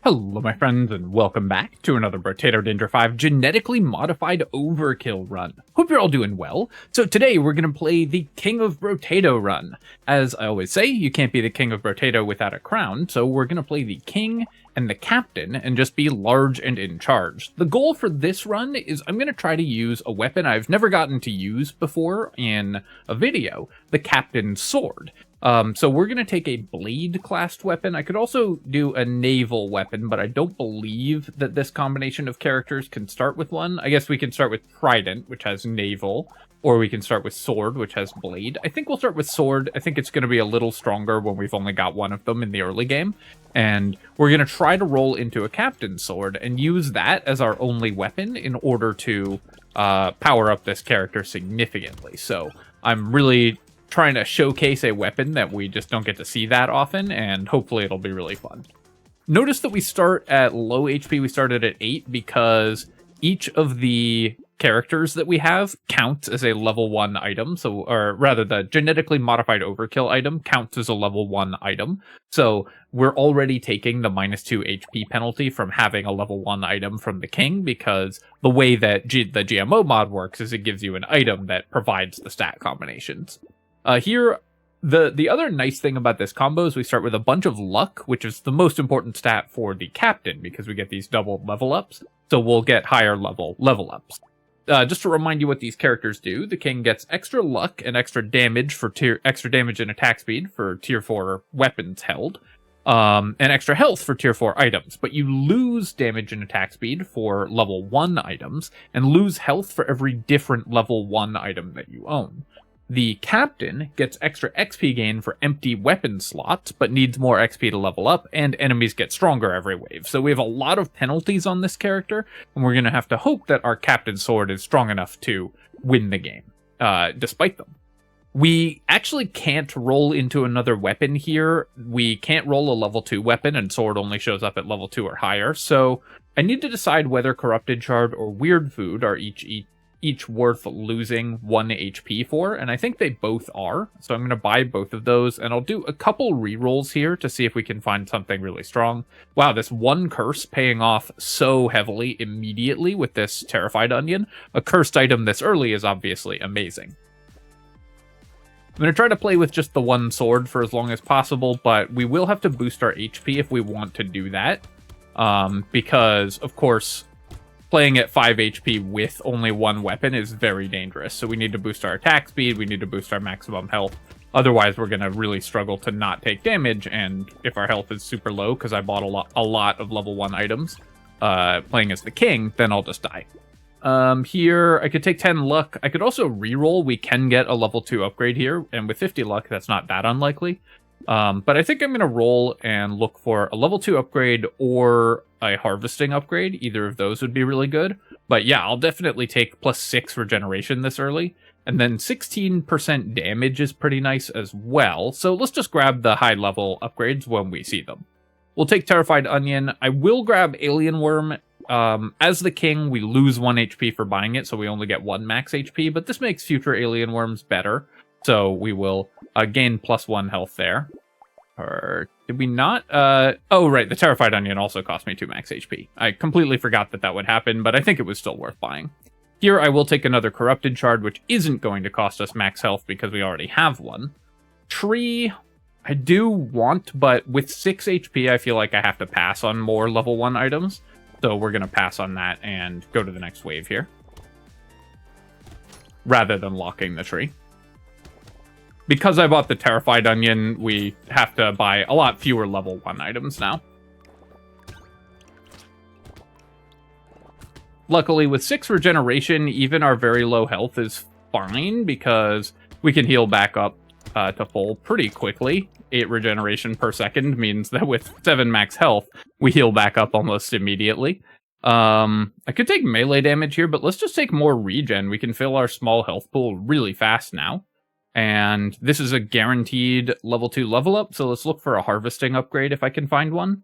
Hello my friends and welcome back to another Brotato Danger 5 Genetically Modified Overkill run. Hope you're all doing well. So today we're going to play the King of Brotato run. As I always say, you can't be the King of Brotato without a crown, so we're going to play the King and the Captain and just be large and in charge. The goal for this run is I'm going to try to use a weapon I've never gotten to use before in a video, the Captain's Sword. So we're going to take a blade-classed weapon. I could also do a naval weapon, but I don't believe that this combination of characters can start with one. I guess we can start with Trident, which has naval, or we can start with Sword, which has blade. I think we'll start with Sword. I think it's going to be a little stronger when we've only got one of them in the early game. And we're going to try to roll into a Captain's Sword and use that as our only weapon in order to power up this character significantly. So I'm really trying to showcase a weapon that we just don't get to see that often, and hopefully it'll be really fun. Notice that we start at low HP. We started at 8 because each of the characters that we have counts as a level 1 item. So, or rather, the Genetically Modified Overkill item counts as a level 1 item. So we're already taking the -2 HP penalty from having a level 1 item from the King, because the way that the GMO mod works is it gives you an item that provides the stat combinations. Here, the other nice thing about this combo is we start with a bunch of luck, which is the most important stat for the captain, because we get these double level ups, so we'll get higher level ups. Just to remind you what these characters do, the King gets extra luck and extra damage for extra damage and attack speed for tier 4 weapons held, and extra health for tier 4 items, but you lose damage and attack speed for level 1 items, and lose health for every different level 1 item that you own. The Captain gets extra XP gain for empty weapon slots, but needs more XP to level up, and enemies get stronger every wave. So we have a lot of penalties on this character, and we're going to have to hope that our Captain's Sword is strong enough to win the game, despite them. We actually can't roll into another weapon here. We can't roll a level 2 weapon, and Sword only shows up at level 2 or higher, so I need to decide whether Corrupted Shard or Weird Food are each worth losing 1 HP for, and I think they both are, so I'm going to buy both of those, and I'll do a couple rerolls here to see if we can find something really strong. Wow, this one curse paying off so heavily immediately with this Terrified Onion. A cursed item this early is obviously amazing. I'm going to try to play with just the one sword for as long as possible, but we will have to boost our HP if we want to do that, because, of course, playing at 5 HP with only one weapon is very dangerous. So we need to boost our attack speed, we need to boost our maximum health. Otherwise, we're going to really struggle to not take damage, and if our health is super low, because I bought a lot of level 1 items playing as the King, then I'll just die. Here, I could take 10 luck. I could also reroll. We can get a level 2 upgrade here, and with 50 luck, that's not that unlikely. But I think I'm going to roll and look for a level 2 upgrade or a harvesting upgrade. Either of those would be really good. But yeah, I'll definitely take +6 regeneration this early. And then 16% damage is pretty nice as well. So let's just grab the high level upgrades when we see them. We'll take Terrified Onion. I will grab Alien Worm. As the King, we lose 1 HP for buying it, so we only get 1 max HP. But this makes future Alien Worms better. So we will gain +1 health there. Or did we not? Oh, right. The Terrified Onion also cost me 2 max HP. I completely forgot that that would happen, but I think it was still worth buying. Here, I will take another Corrupted Shard, which isn't going to cost us max health because we already have one. Tree, I do want, but with 6 HP, I feel like I have to pass on more level 1 items. So we're going to pass on that and go to the next wave here, rather than locking the tree. Because I bought the Terrified Onion, we have to buy a lot fewer level 1 items now. Luckily, with 6 regeneration, even our very low health is fine, because we can heal back up to full pretty quickly. 8 regeneration per second means that with 7 max health, we heal back up almost immediately. I could take melee damage here, but let's just take more regen. We can fill our small health pool really fast now. And this is a guaranteed level 2 level up, so let's look for a harvesting upgrade if I can find one.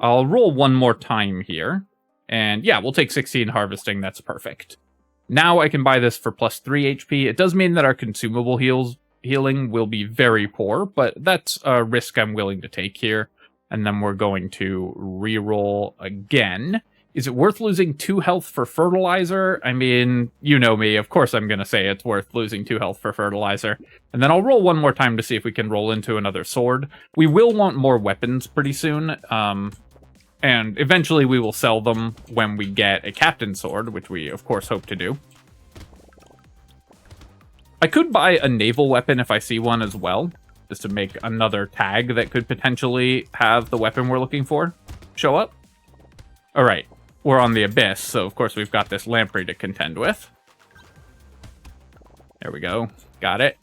I'll roll one more time here. And yeah, we'll take 16 harvesting, that's perfect. Now I can buy this for +3 HP. It does mean that our consumable healing will be very poor, but that's a risk I'm willing to take here. And then we're going to reroll again. Is it worth losing 2 health for fertilizer? I mean, you know me. Of course I'm going to say it's worth losing 2 health for fertilizer. And then I'll roll one more time to see if we can roll into another sword. We will want more weapons pretty soon. And eventually we will sell them when we get a captain's sword, which we, of course, hope to do. I could buy a naval weapon if I see one as well, just to make another tag that could potentially have the weapon we're looking for show up. All right, we're on the Abyss, so of course we've got this lamprey to contend with. There we go, got it.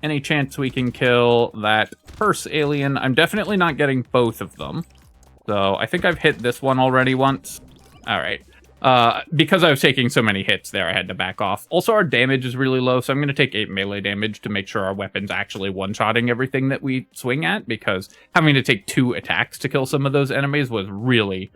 Any chance we can kill that curse alien? I'm definitely not getting both of them. So I think I've hit this one already once. All right. Because I was taking so many hits there, I had to back off. Also, our damage is really low, so I'm going to take 8 melee damage to make sure our weapon's actually one-shotting everything that we swing at, because having to take 2 attacks to kill some of those enemies was really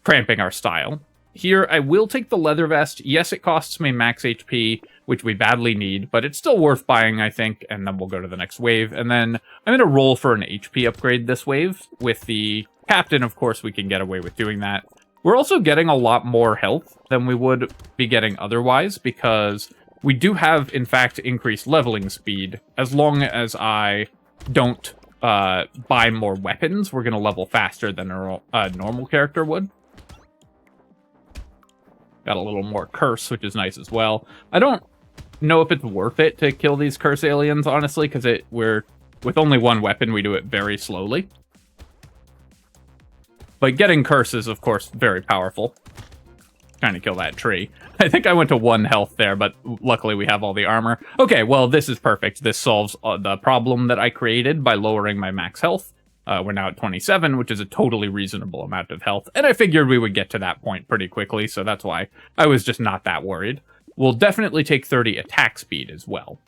cramping our style. Here, I will take the leather vest. Yes, it costs me max HP, which we badly need, but it's still worth buying, I think, and then we'll go to the next wave. And then I'm going to roll for an HP upgrade this wave. With the captain, of course, we can get away with doing that. We're also getting a lot more health than we would be getting otherwise, because we do have, in fact, increased leveling speed. As long as I don't buy more weapons, we're going to level faster than a normal character would. Got a little more curse, which is nice as well. I don't know if it's worth it to kill these curse aliens, honestly, because we're with only one weapon, we do it very slowly. But getting curse is, of course, very powerful. Trying to kill that tree. I think I went to 1 health there, but luckily we have all the armor. Okay, well, this is perfect. This solves the problem that I created by lowering my max health. We're now at 27, which is a totally reasonable amount of health. And I figured we would get to that point pretty quickly, so that's why I was just not that worried. We'll definitely take 30 attack speed as well.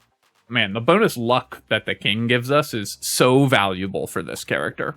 Man, the bonus luck that the king gives us is so valuable for this character.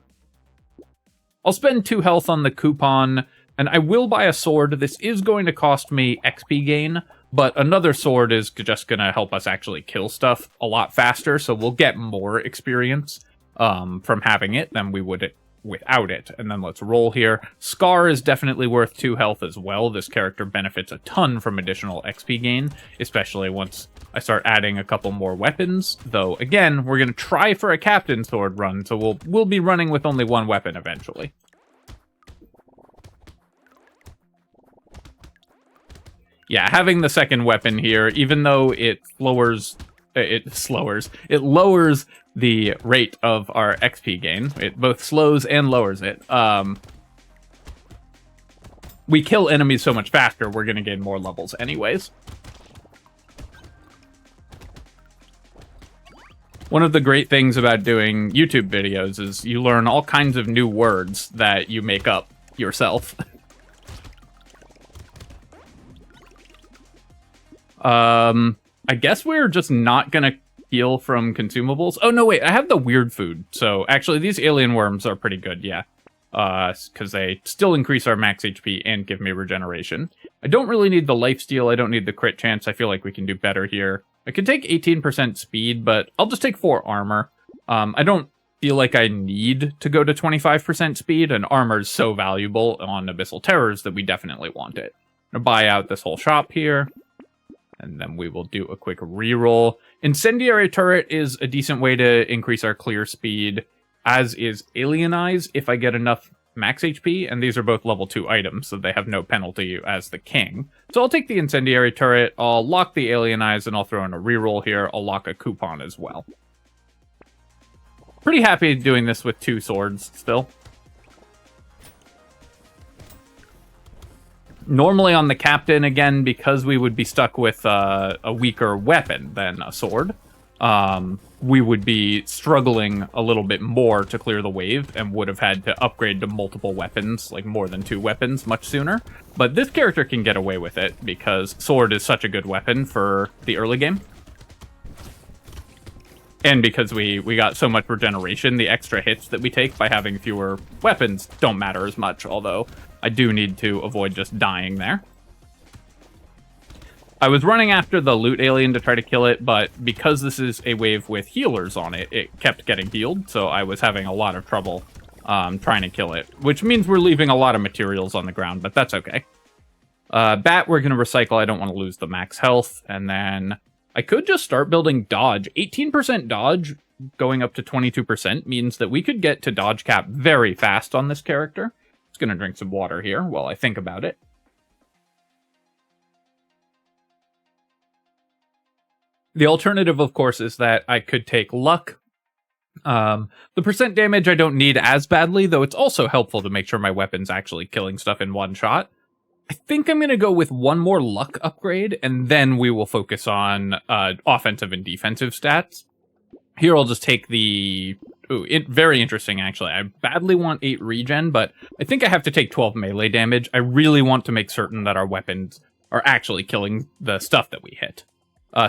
I'll spend 2 health on the coupon, and I will buy a sword. This is going to cost me XP gain, but another sword is just going to help us actually kill stuff a lot faster, so we'll get more experience from having it than we would without it. And then let's roll here. Scar is definitely worth 2 health as well. This character benefits a ton from additional XP gain, especially once I start adding a couple more weapons. Though, again, we're going to try for a captain sword run, so we'll be running with only 1 weapon eventually. Yeah, having the second weapon here, even though it lowers the rate of our XP gain. It both slows and lowers it. We kill enemies so much faster, we're going to gain more levels anyways. One of the great things about doing YouTube videos is you learn all kinds of new words that you make up yourself. I guess we're just not going to heal from consumables. Oh, no, wait, I have the weird food. So, actually, these alien worms are pretty good, yeah. Because they still increase our max HP and give me regeneration. I don't really need the lifesteal. I don't need the crit chance. I feel like we can do better here. I could take 18% speed, but I'll just take 4 armor. I don't feel like I need to go to 25% speed, and armor is so valuable on Abyssal Terrors that we definitely want it. I'm gonna buy out this whole shop here. And then we will do a quick reroll. Incendiary Turret is a decent way to increase our clear speed, as is Alien Eyes if I get enough max HP, and these are both level 2 items, so they have no penalty as the king. So I'll take the Incendiary Turret, I'll lock the Alien Eyes, and I'll throw in a reroll here. I'll lock a coupon as well. Pretty happy doing this with 2 swords still. Normally on the captain, again, because we would be stuck with a weaker weapon than a sword, we would be struggling a little bit more to clear the wave and would have had to upgrade to multiple weapons, like more than 2 weapons, much sooner. But this character can get away with it because sword is such a good weapon for the early game. And because we got so much regeneration, the extra hits that we take by having fewer weapons don't matter as much, although I do need to avoid just dying there. I was running after the loot alien to try to kill it, but because this is a wave with healers on it, it kept getting healed, so I was having a lot of trouble trying to kill it, which means we're leaving a lot of materials on the ground, but that's okay. Bat, we're going to recycle. I don't want to lose the max health. And then I could just start building dodge. 18% dodge going up to 22% means that we could get to dodge cap very fast on this character. Just going to drink some water here while I think about it. The alternative, of course, is that I could take luck. The percent damage I don't need as badly, though it's also helpful to make sure my weapon's actually killing stuff in one shot. I think I'm going to go with one more luck upgrade, and then we will focus on offensive and defensive stats. Here I'll just take the... Ooh, very interesting, actually. I badly want 8 regen, but I think I have to take 12 melee damage. I really want to make certain that our weapons are actually killing the stuff that we hit.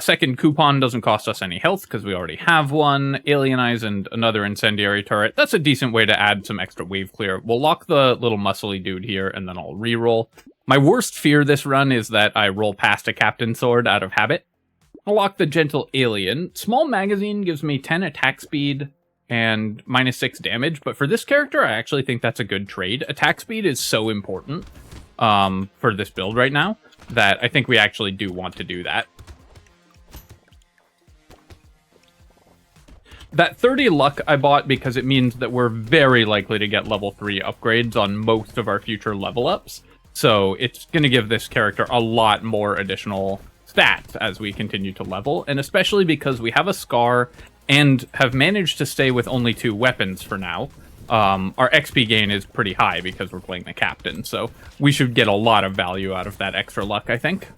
Second coupon doesn't cost us any health because we already have one. Alienize and another incendiary turret. That's a decent way to add some extra wave clear. We'll lock the little muscly dude here and then I'll reroll. My worst fear this run is that I roll past a captain sword out of habit. I'll lock the gentle alien. Small magazine gives me 10 attack speed and -6 damage, but for this character I actually think that's a good trade. Attack speed is so important for this build right now that I think we actually do want to do that. That 30 luck I bought because it means that we're very likely to get level 3 upgrades on most of our future level ups. So it's going to give this character a lot more additional stats as we continue to level. And especially because we have a scar and have managed to stay with only 2 weapons for now. Our XP gain is pretty high because we're playing the captain. So we should get a lot of value out of that extra luck, I think.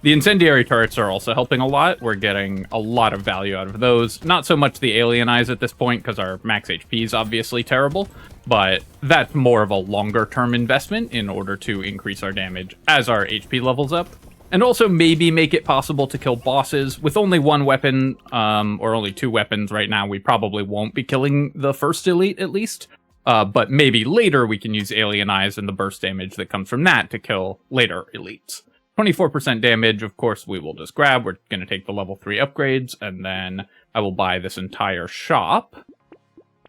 The incendiary turrets are also helping a lot. We're getting a lot of value out of those. Not so much the alienize at this point, because our max HP is obviously terrible, but that's more of a longer-term investment in order to increase our damage as our HP levels up. And also maybe make it possible to kill bosses. With only 1 weapon, or only 2 weapons right now, we probably won't be killing the first elite, at least. But maybe later we can use alienize and the burst damage that comes from that to kill later elites. 24% damage, of course, we will just grab. We're going to take the level 3 upgrades, and then I will buy this entire shop.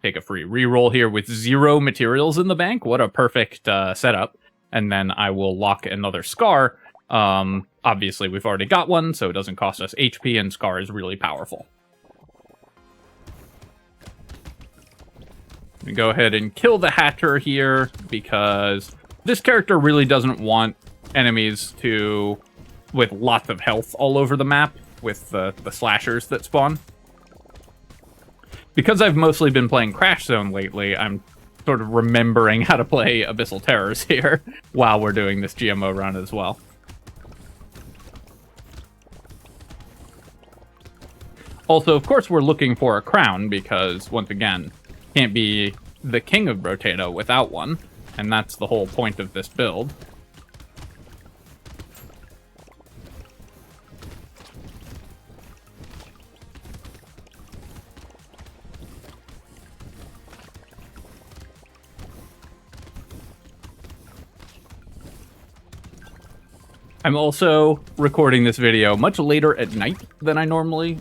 Take a free reroll here with 0 materials in the bank. What a perfect setup. And then I will lock another Scar. Obviously, we've already got one, so it doesn't cost us HP, and Scar is really powerful. We go ahead and kill the Hatter here, because this character really doesn't want enemies with lots of health all over the map with the slashers that spawn. Because I've mostly been playing Crash Zone lately, I'm sort of remembering how to play Abyssal Terrors here while we're doing this GMO run as well. Also, of course, we're looking for a crown because, once again, can't be the king of Brotato without one, and that's the whole point of this build. I'm also recording this video much later at night than I normally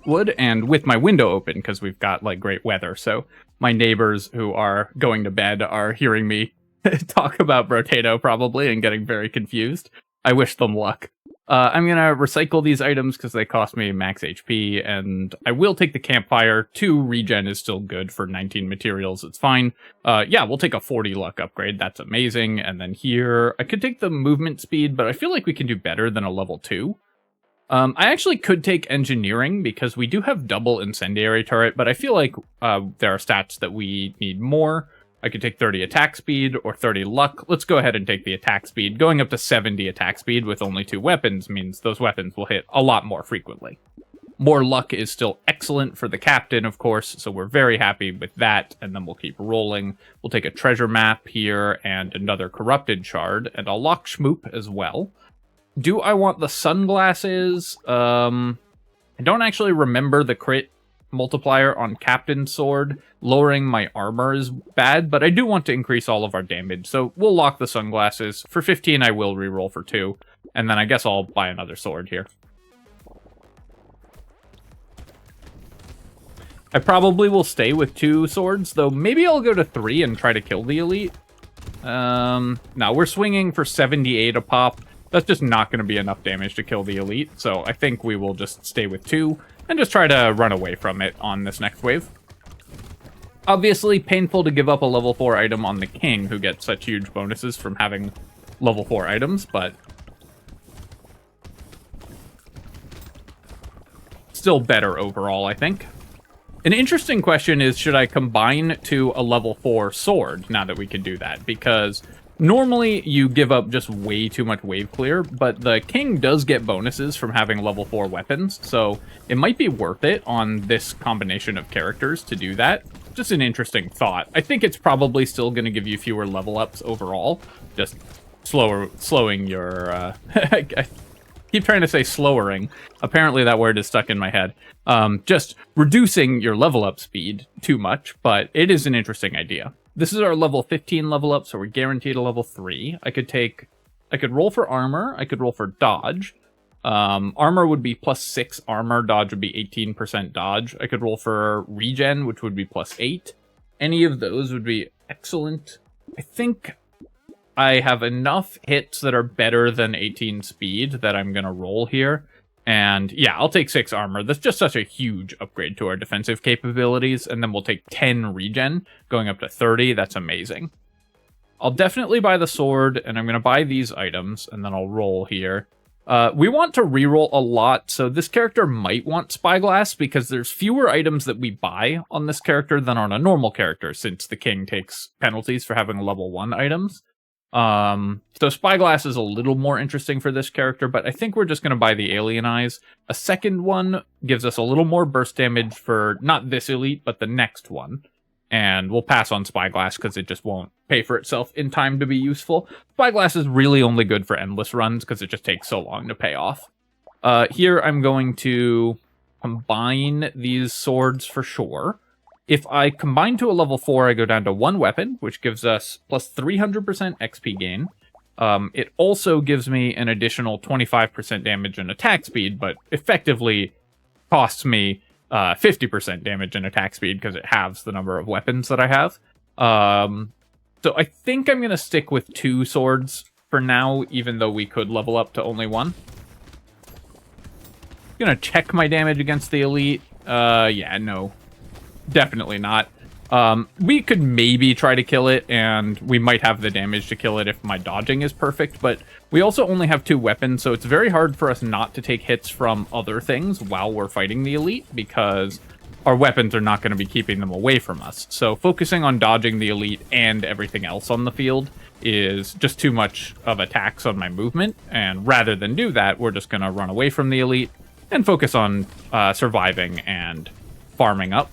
would, and with my window open because we've got like great weather. So my neighbors who are going to bed are hearing me talk about Brotato probably and getting very confused. I wish them luck. I'm going to recycle these items because they cost me max HP, and I will take the campfire. 2 regen is still good for 19 materials. It's fine. Yeah, we'll take a 40 luck upgrade. That's amazing. And then here, I could take the movement speed, but I feel like we can do better than a level 2. I actually could take engineering because we do have double incendiary turret, but I feel like there are stats that we need more. I could take 30 attack speed or 30 luck. Let's go ahead and take the attack speed. Going up to 70 attack speed with only 2 weapons means those weapons will hit a lot more frequently. More luck is still excellent for the captain, of course, so we're very happy with that, and then we'll keep rolling. We'll take a treasure map here and another corrupted shard, and I'll lock Schmoop as well. Do I want the sunglasses? I don't actually remember the crit multiplier on Captain Sword. Lowering my armor is bad, but I do want to increase all of our damage, so we'll lock the sunglasses. For 15, I will reroll for 2, and then I guess I'll buy another sword here. I probably will stay with 2 swords, though maybe I'll go to 3 and try to kill the elite. No, we're swinging for 78 a pop. That's just not going to be enough damage to kill the elite, so I think we will just stay with 2 and just try to run away from it on this next wave. Obviously, painful to give up a level 4 item on the king, who gets such huge bonuses from having level 4 items, but still better overall, I think. An interesting question is, should I combine to a level 4 sword now that we can do that? Because normally you give up just way too much wave clear, but the king does get bonuses from having level 4 weapons, so it might be worth it on this combination of characters to do that. Just an interesting thought. I think it's probably still going to give you fewer level ups overall, just slowing your... I keep trying to say slowering. Apparently that word is stuck in my head. Just reducing your level up speed too much, but it is an interesting idea. This is our level 15 level up, so we're guaranteed a level 3. I could roll for armor, I could roll for dodge. Armor would be plus 6 armor, dodge would be 18% dodge. I could roll for regen, which would be plus 8. Any of those would be excellent. I think I have enough hits that are better than 18 speed that I'm going to roll here. And yeah, I'll take 6 armor. That's just such a huge upgrade to our defensive capabilities. And then we'll take 10 regen, going up to 30. That's amazing. I'll definitely buy the sword, and I'm going to buy these items, and then I'll roll here. We want to reroll a lot, so this character might want Spyglass, because there's fewer items that we buy on this character than on a normal character, since the king takes penalties for having level 1 items. So Spyglass is a little more interesting for this character, but I think we're just going to buy the Alien Eyes. A second one gives us a little more burst damage for not this elite, but the next one. And we'll pass on Spyglass because it just won't pay for itself in time to be useful. Spyglass is really only good for endless runs because it just takes so long to pay off. Here I'm going to combine these swords for sure. If I combine to a level 4, I go down to 1 weapon, which gives us plus 300% XP gain. It also gives me an additional 25% damage and attack speed, but effectively costs me 50% damage and attack speed because it halves the number of weapons that I have. So I think I'm going to stick with 2 swords for now, even though we could level up to only 1. I'm going to check my damage against the elite. Yeah, no. Definitely not. We could maybe try to kill it, and we might have the damage to kill it if my dodging is perfect, but we also only have 2 weapons, so it's very hard for us not to take hits from other things while we're fighting the elite, because our weapons are not going to be keeping them away from us. So focusing on dodging the elite and everything else on the field is just too much of attacks on my movement, and rather than do that, we're just going to run away from the elite and focus on surviving and farming up.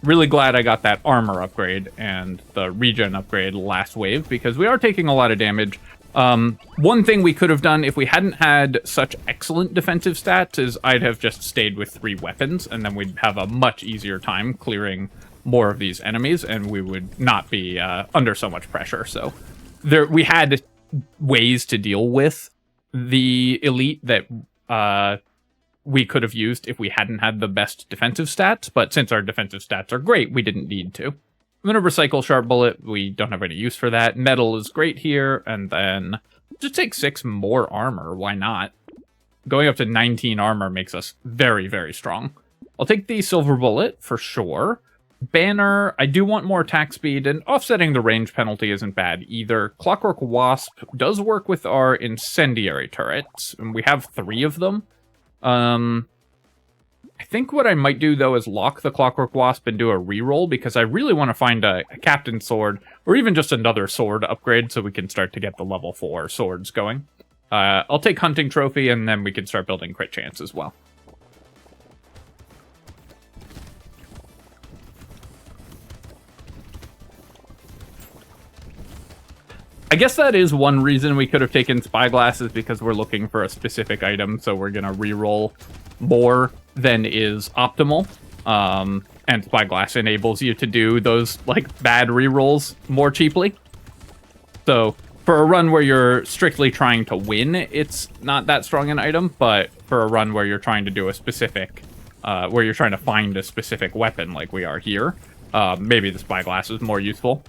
Really glad I got that armor upgrade and the regen upgrade last wave, because we are taking a lot of damage. One thing we could have done if we hadn't had such excellent defensive stats is I'd have just stayed with 3 weapons, and then we'd have a much easier time clearing more of these enemies, and we would not be under so much pressure. So we had ways to deal with the elite that we could have used if we hadn't had the best defensive stats, but since our defensive stats are great, we didn't need to. I'm going to recycle Sharp Bullet. We don't have any use for that. Metal is great here, and then just take 6 more armor. Why not? Going up to 19 armor makes us very, very strong. I'll take the Silver Bullet for sure. Banner, I do want more attack speed, and offsetting the range penalty isn't bad either. Clockwork Wasp does work with our incendiary turrets, and we have 3 of them. I think what I might do, though, is lock the Clockwork Wasp and do a reroll, because I really want to find a Captain Sword, or even just another sword upgrade, so we can start to get the level 4 swords going. I'll take Hunting Trophy, and then we can start building crit chance as well. I guess that is one reason we could have taken Spyglass, is because we're looking for a specific item, so we're going to reroll more than is optimal. And Spyglass enables you to do those, like, bad rerolls more cheaply. So, for a run where you're strictly trying to win, it's not that strong an item, but for a run where you're trying to do a specific where you're trying to find a specific weapon like we are here, maybe the spyglass is more useful.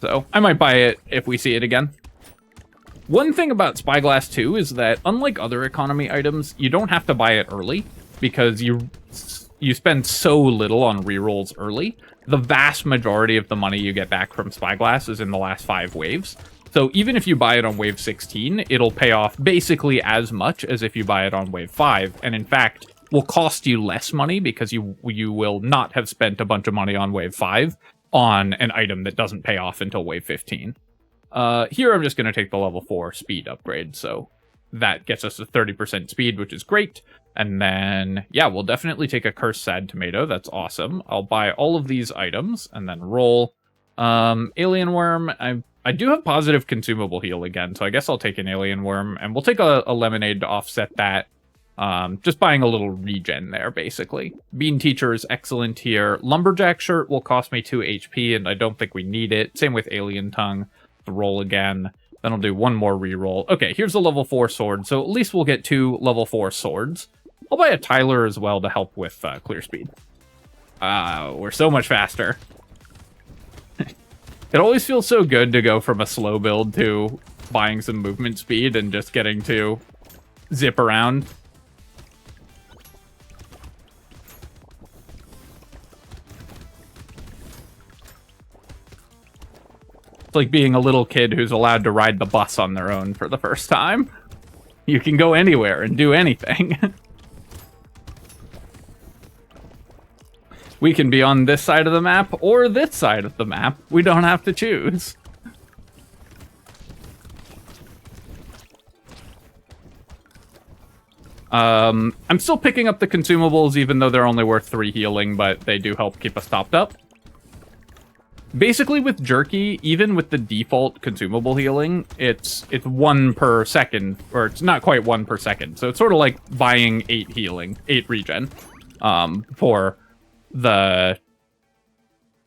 So I might buy it if we see it again. One thing about spyglass too is that unlike other economy items, you don't have to buy it early because you spend so little on rerolls early. The vast majority of the money you get back from spyglass is in the last 5 waves. So even if you buy it on wave 16, it'll pay off basically as much as if you buy it on wave 5. And in fact, will cost you less money because you will not have spent a bunch of money on wave 5 on an item that doesn't pay off until wave 15. Here I'm just going to take the level 4 speed upgrade. So that gets us to 30% speed, which is great. And then, yeah, we'll definitely take a Cursed Sad Tomato. That's awesome. I'll buy all of these items and then roll. Alien Worm, I do have positive consumable heal again, so I guess I'll take an Alien Worm, and we'll take a Lemonade to offset that. Just buying a little regen there, basically. Bean Teacher is excellent here. Lumberjack Shirt will cost me 2 HP, and I don't think we need it. Same with Alien Tongue. Roll again. Then I'll do one more reroll. Okay, here's a level 4 sword, so at least we'll get 2 level 4 swords. I'll buy a Tyler as well to help with clear speed. We're so much faster. It always feels so good to go from a slow build to buying some movement speed and just getting to zip around. It's like being a little kid who's allowed to ride the bus on their own for the first time. You can go anywhere and do anything. We can be on this side of the map or this side of the map. We don't have to choose. I'm still picking up the consumables, even though they're only worth 3 healing, but they do help keep us topped up. Basically, with Jerky, even with the default consumable healing, it's 1 per second, or it's not quite 1 per second. So it's sort of like buying 8 healing, 8 regen, for the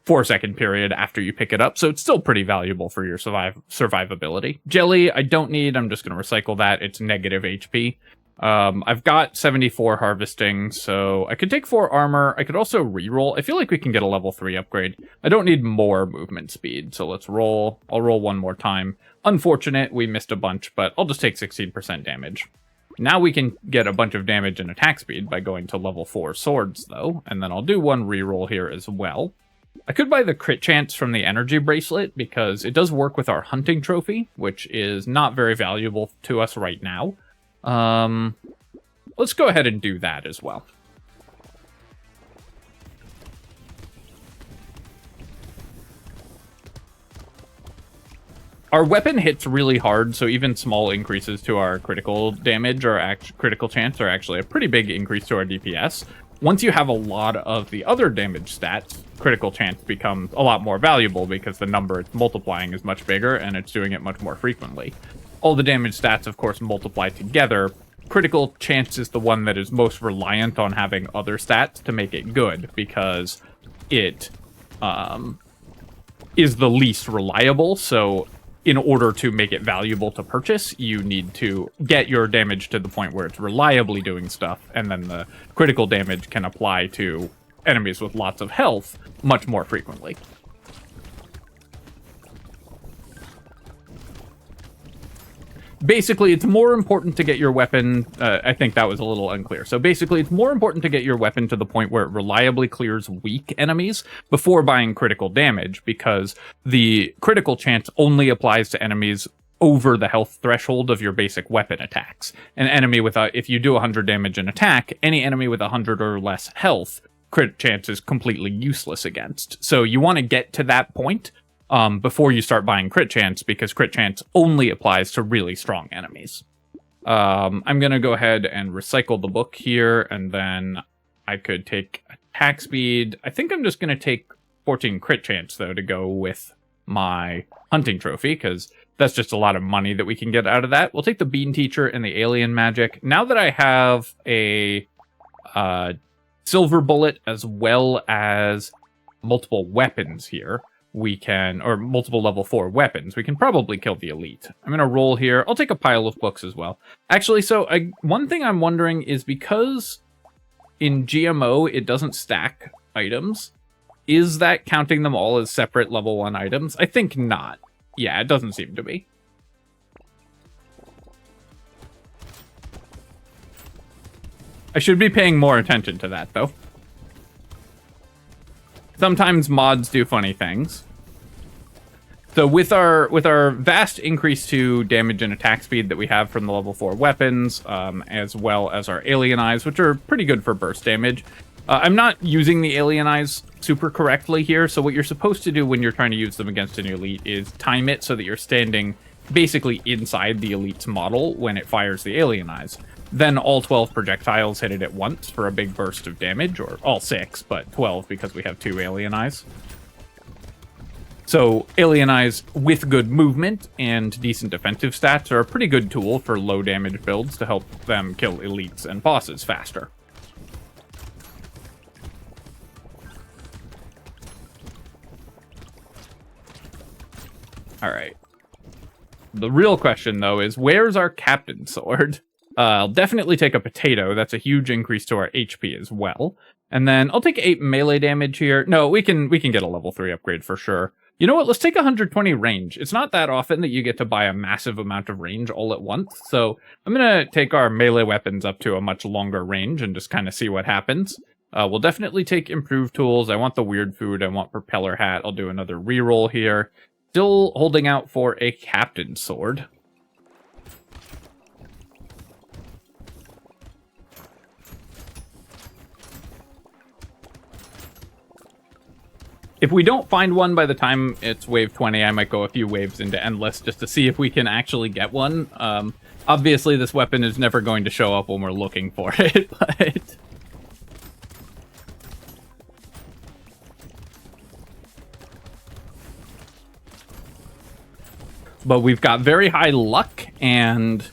4-second period after you pick it up. So it's still pretty valuable for your survivability. Jelly, I don't need. I'm just going to recycle that. It's negative HP. I've got 74 harvesting, so I could take 4 armor. I could also reroll. I feel like we can get a level 3 upgrade. I don't need more movement speed, so let's roll. I'll roll one more time. Unfortunate, we missed a bunch, but I'll just take 16% damage. Now we can get a bunch of damage and attack speed by going to level 4 swords, though, and then I'll do one reroll here as well. I could buy the crit chance from the energy bracelet because it does work with our hunting trophy, which is not very valuable to us right now. Let's go ahead and do that as well. Our weapon hits really hard, so even small increases to our critical damage or critical chance are actually a pretty big increase to our DPS. Once you have a lot of the other damage stats, critical chance becomes a lot more valuable because the number it's multiplying is much bigger and it's doing it much more frequently. All the damage stats, of course, multiply together. Critical chance is the one that is most reliant on having other stats to make it good because it is the least reliable, so in order to make it valuable to purchase, you need to get your damage to the point where it's reliably doing stuff, and then the critical damage can apply to enemies with lots of health much more frequently. Basically, it's more important to get your weapon... I think that was a little unclear. So basically, it's more important to get your weapon to the point where it reliably clears weak enemies before buying critical damage, because the critical chance only applies to enemies over the health threshold of your basic weapon attacks. An enemy with if you do 100 damage in attack, any enemy with 100 or less health, crit chance is completely useless against. So you want to get to that point before you start buying crit chance, because crit chance only applies to really strong enemies. I'm going to go ahead and recycle the book here, and then I could take attack speed. I think I'm just going to take 14 crit chance, though, to go with my hunting trophy, because that's just a lot of money that we can get out of that. We'll take the Bean Teacher and the Alien Magic. Now that I have a Silver Bullet as well as multiple weapons here, we can, or multiple level 4 weapons, we can probably kill the elite. I'm going to roll here. I'll take a pile of books as well. Actually, so one thing I'm wondering is, because in GMO, it doesn't stack items. Is that counting them all as separate level 1 items? I think not. Yeah, it doesn't seem to be. I should be paying more attention to that, though. Sometimes mods do funny things. So with our vast increase to damage and attack speed that we have from the level 4 weapons, as well as our Alien Eyes, which are pretty good for burst damage, I'm not using the Alien Eyes super correctly here, so what you're supposed to do when you're trying to use them against an elite is time it so that you're standing basically inside the elite's model when it fires the Alien Eyes. Then all 12 projectiles hit it at once for a big burst of damage, or all 6, but 12 because we have 2 Alien Eyes. So Alien Eyes with good movement and decent defensive stats are a pretty good tool for low damage builds to help them kill elites and bosses faster. Alright. The real question, though, is where's our Captain Sword? I'll definitely take a potato. That's a huge increase to our HP as well. And then I'll take 8 melee damage here. No, we can get a level 3 upgrade for sure. You know what? Let's take 120 range. It's not that often that you get to buy a massive amount of range all at once. So I'm going to take our melee weapons up to a much longer range and just kind of see what happens. We'll definitely take improved tools. I want the weird food. I want propeller hat. I'll do another reroll here. Still holding out for a Captain Sword. If we don't find one by the time it's wave 20, I might go a few waves into Endless just to see if we can actually get one. Obviously, this weapon is never going to show up when we're looking for it, but... But we've got very high luck and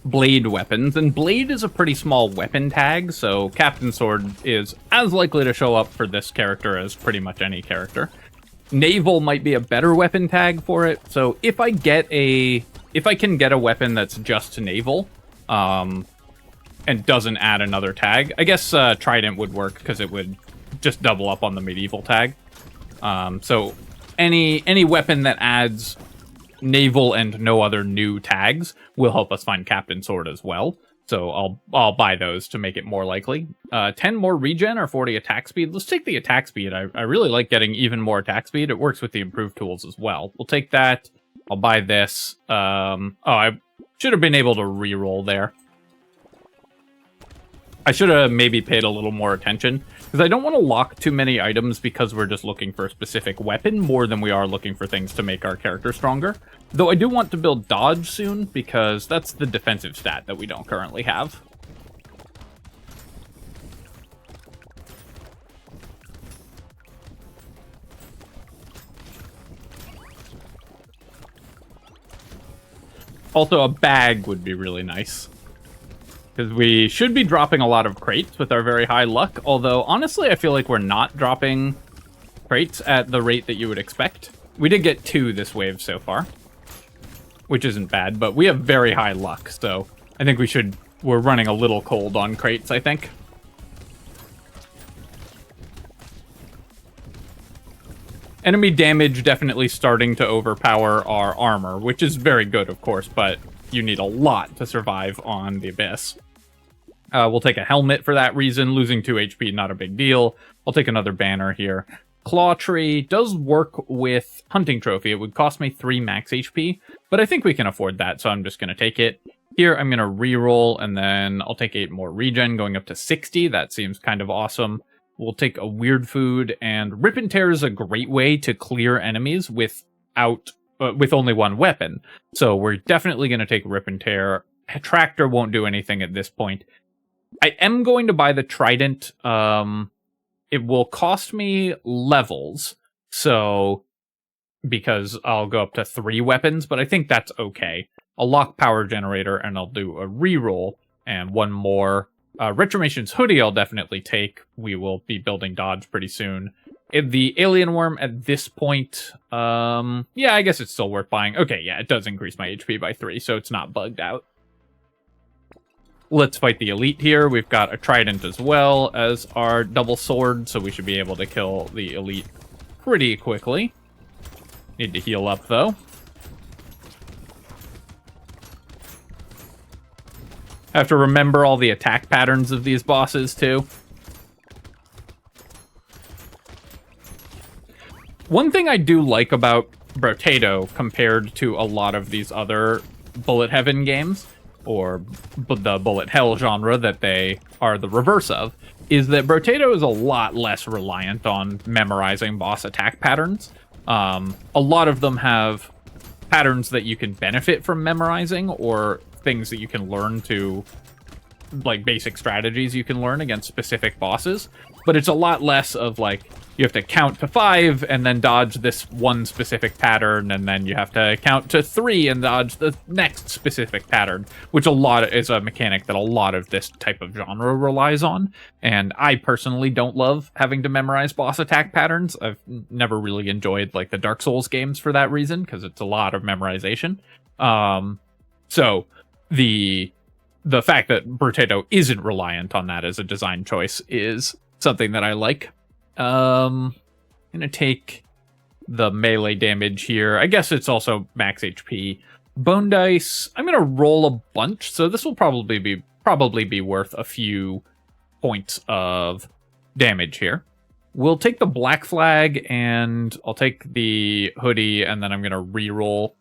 blade weapons, and blade is a pretty small weapon tag, so Captain Sword is as likely to show up for this character as pretty much any character. Naval might be a better weapon tag for it, so if I can get a weapon that's just naval, and doesn't add another tag, I guess Trident would work because it would just double up on the medieval tag. So any weapon that adds naval and no other new tags will help us find Captain Sword as well. So I'll buy those to make it more likely. 10 more regen or 40 attack speed. Let's take the attack speed. I really like getting even more attack speed. It works with the improved tools as well. We'll take that. I'll buy this. Oh, I should have been able to reroll there. I should have maybe paid a little more attention, because I don't want to lock too many items because we're just looking for a specific weapon more than we are looking for things to make our character stronger. Though I do want to build dodge soon, because that's the defensive stat that we don't currently have. Also, a bag would be really nice, because we should be dropping a lot of crates with our very high luck, although honestly I feel like we're not dropping crates at the rate that you would expect. We did get 2 this wave so far, which isn't bad, but we have very high luck, so I think we're running a little cold on crates, I think. Enemy damage definitely starting to overpower our armor, which is very good, of course, but you need a lot to survive on the Abyss. We'll take a helmet for that reason. Losing 2 HP, not a big deal. I'll take another banner here. Claw Tree does work with Hunting Trophy. It would cost me 3 max HP, but I think we can afford that, so I'm just going to take it. Here, I'm going to reroll, and then I'll take 8 more regen, going up to 60. That seems kind of awesome. We'll take a weird food, and Rip and Tear is a great way to clear enemies with only one weapon. So we're definitely going to take Rip and Tear. Tractor won't do anything at this point. I am going to buy the Trident. It will cost me levels, so because I'll go up to 3 weapons, but I think that's okay. I'll lock Power Generator, and I'll do a reroll, and 1 more. Retrimation's Hoodie I'll definitely take. We will be building dodge pretty soon. The Alien Worm at this point, yeah, I guess it's still worth buying. Okay, yeah, it does increase my HP by 3, so it's not bugged out. Let's fight the elite here. We've got a trident as well as our double sword, so we should be able to kill the elite pretty quickly. Need to heal up, though. Have to remember all the attack patterns of these bosses, too. One thing I do like about Brotato compared to a lot of these other Bullet Heaven games, or the Bullet Hell genre that they are the reverse of, is that Brotato is a lot less reliant on memorizing boss attack patterns. A lot of them have patterns that you can benefit from memorizing, or things that you can learn to, like basic strategies you can learn against specific bosses. But it's a lot less of like, you have to count to 5 and then dodge this one specific pattern, and then you have to count to 3 and dodge the next specific pattern, which is a mechanic that a lot of this type of genre relies on. And I personally don't love having to memorize boss attack patterns. I've never really enjoyed like the Dark Souls games for that reason, because it's a lot of memorization. So the fact that Brotato isn't reliant on that as a design choice is something that I like. I'm gonna take the melee damage here. I guess it's also max HP. Bone dice, I'm gonna roll a bunch, so this will probably be worth a few points of damage here. We'll take the black flag, and I'll take the hoodie, and then I'm gonna reroll.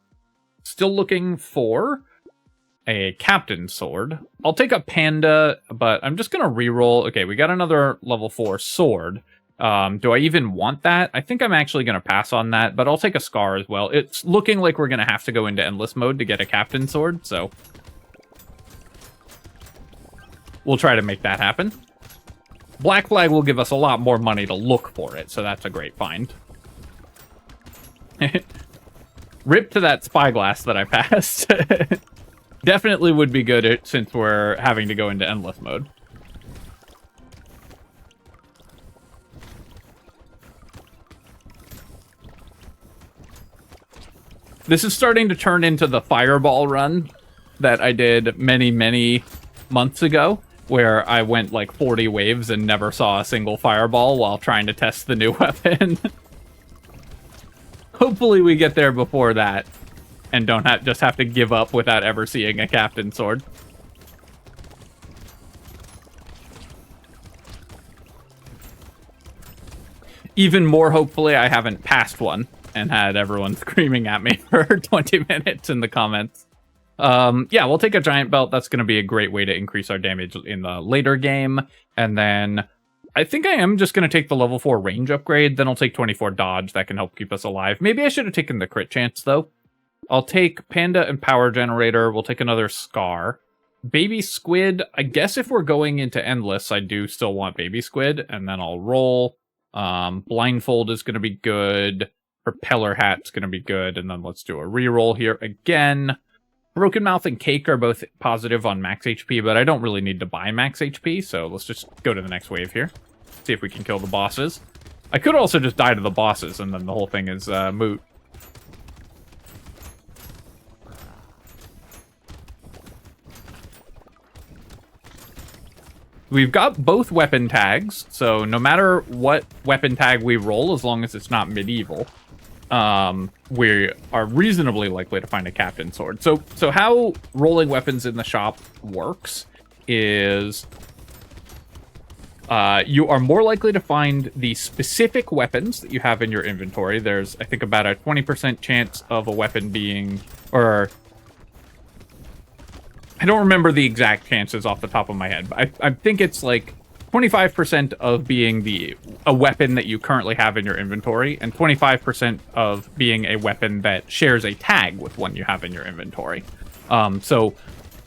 Still looking for a captain sword. I'll take a panda, but I'm just gonna reroll. Okay, we got another level 4 sword. Do I even want that? I think I'm actually going to pass on that, but I'll take a scar as well. It's looking like we're going to have to go into endless mode to get a captain sword, so we'll try to make that happen. Black flag will give us a lot more money to look for it, so that's a great find. Rip to that spyglass that I passed. Definitely would be good since we're having to go into endless mode. This is starting to turn into the fireball run that I did many, many months ago, where I went like 40 waves and never saw a single fireball while trying to test the new weapon. Hopefully we get there before that and don't just have to give up without ever seeing a captain sword. Even more hopefully I haven't passed one and had everyone screaming at me for 20 minutes in the comments. Yeah, we'll take a giant belt. That's going to be a great way to increase our damage in the later game. And then I think I am just going to take the level 4 range upgrade. Then I'll take 24 dodge. That can help keep us alive. Maybe I should have taken the crit chance, though. I'll take panda and power generator. We'll take another scar. Baby squid. I guess if we're going into endless, I do still want baby squid. And then I'll roll. Blindfold is going to be good. Propeller hat's going to be good. And then let's do a reroll here again. Broken Mouth and Cake are both positive on max HP, but I don't really need to buy max HP, so let's just go to the next wave here. See if we can kill the bosses. I could also just die to the bosses, and then the whole thing is moot. We've got both weapon tags, so no matter what weapon tag we roll, as long as it's not medieval, we are reasonably likely to find a captain sword. So how rolling weapons in the shop works is you are more likely to find the specific weapons that you have in your inventory. There's, I think, about a 20% chance of a weapon being, or I don't remember the exact chances off the top of my head, but I think it's like 25% of being a weapon that you currently have in your inventory, and 25% of being a weapon that shares a tag with one you have in your inventory. So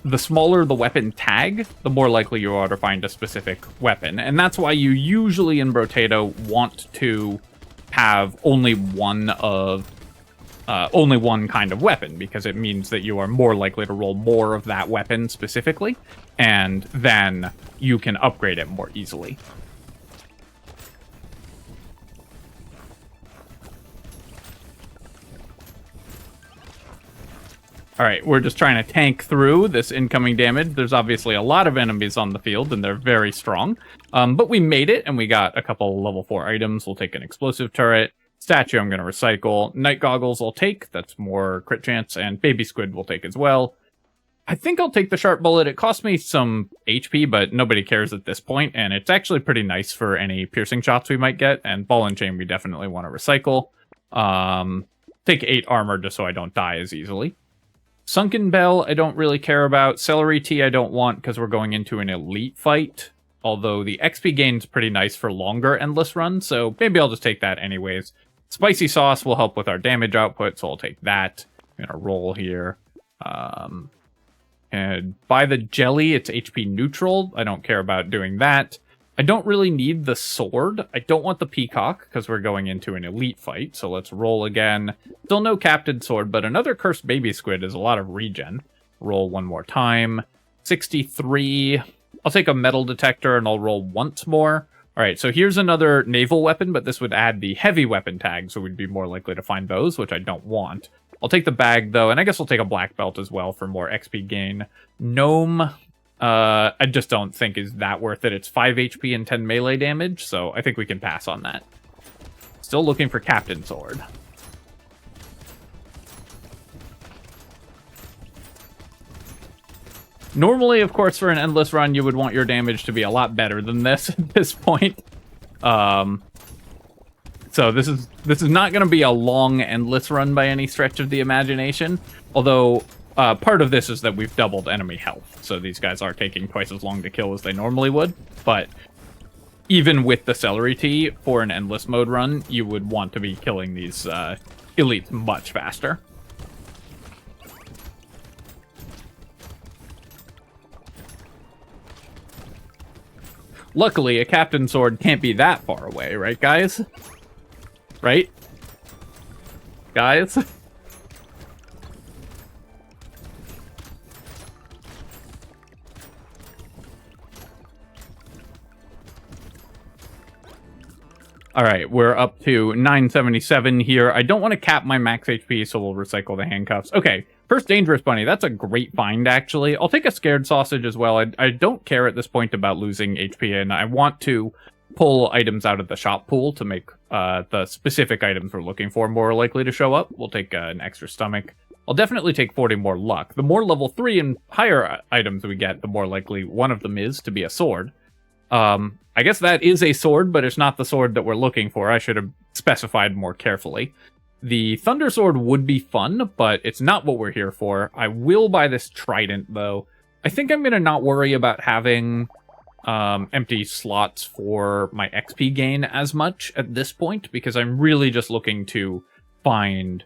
the smaller the weapon tag, the more likely you are to find a specific weapon. And that's why you usually in Brotato want to have only one kind of weapon, because it means that you are more likely to roll more of that weapon specifically, and then you can upgrade it more easily. Alright, we're just trying to tank through this incoming damage. There's obviously a lot of enemies on the field, and they're very strong. But we made it, and we got a couple level 4 items. We'll take an explosive turret. Statue I'm going to recycle. Night goggles I'll take. That's more crit chance. And baby squid we'll take as well. I think I'll take the sharp bullet. It costs me some HP, but nobody cares at this point, and it's actually pretty nice for any piercing shots we might get. And ball and chain we definitely want to recycle. Take 8 armor just so I don't die as easily. Sunken Bell, I don't really care about. Celery Tea, I don't want because we're going into an elite fight. Although the XP gain's pretty nice for longer endless runs, so maybe I'll just take that anyways. Spicy Sauce will help with our damage output, so I'll take that. I'm gonna roll here. And buy the jelly, it's HP neutral. I don't care about doing that. I don't really need the sword. I don't want the peacock, because we're going into an elite fight. So let's roll again. Still no captain sword, but another cursed baby squid is a lot of regen. Roll one more time. 63. I'll take a metal detector, and I'll roll once more. All right, so here's another naval weapon, but this would add the heavy weapon tag, so we'd be more likely to find those, which I don't want. I'll take the bag, though, and I guess I'll take a black belt as well for more XP gain. Gnome, I just don't think is that worth it. It's 5 HP and 10 melee damage, so I think we can pass on that. Still looking for Captain Sword. Normally, of course, for an endless run, you would want your damage to be a lot better than this at this point. So this is not going to be a long endless run by any stretch of the imagination. Although part of this is that we've doubled enemy health, so these guys are taking twice as long to kill as they normally would. But even with the celery tea for an endless mode run, you would want to be killing these elites much faster. Luckily, a captain sword can't be that far away, right, guys? Right? Guys? Alright, we're up to 977 here. I don't want to cap my max HP, so we'll recycle the handcuffs. Okay, first dangerous bunny. That's a great find, actually. I'll take a scared sausage as well. I don't care at this point about losing HP, and I want to pull items out of the shop pool to make the specific items we're looking for more likely to show up. We'll take an extra stomach. I'll definitely take 40 more luck. The more level 3 and higher items we get, the more likely one of them is to be a sword. I guess that is a sword, but it's not the sword that we're looking for. I should have specified more carefully. The Thunder Sword would be fun, but it's not what we're here for. I will buy this trident, though. I think I'm going to not worry about having empty slots for my XP gain as much at this point, because I'm really just looking to find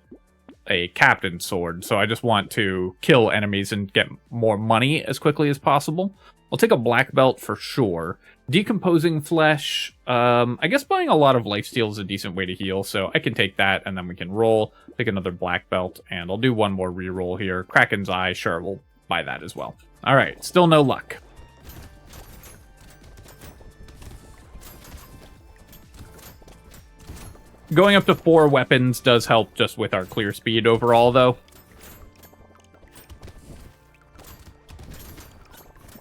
a captain sword. So I just want to kill enemies and get more money as quickly as possible. I'll take a black belt for sure. Decomposing flesh. I guess buying a lot of lifesteal is a decent way to heal, so I can take that, and then we can roll. Take another black belt, and I'll do one more reroll here. Kraken's Eye, sure, we'll buy that as well. Alright, still no luck. Going up to 4 weapons does help just with our clear speed overall, though.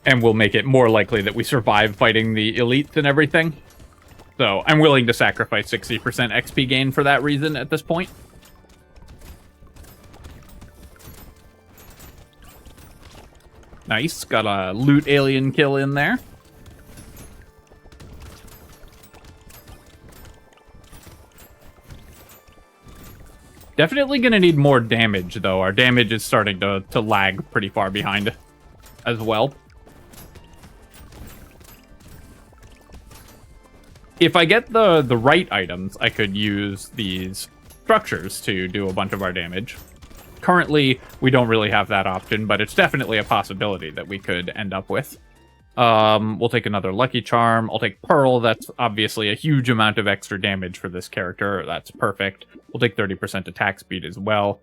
And will make it more likely that we survive fighting the elites and everything. So I'm willing to sacrifice 60% XP gain for that reason at this point. Nice, got a loot alien kill in there. Definitely gonna need more damage, though. Our damage is starting to lag pretty far behind as well. If I get the right items, I could use these structures to do a bunch of our damage. Currently, we don't really have that option, but it's definitely a possibility that we could end up with. We'll take another Lucky Charm. I'll take Pearl. That's obviously a huge amount of extra damage for this character. That's perfect. We'll take 30% attack speed as well.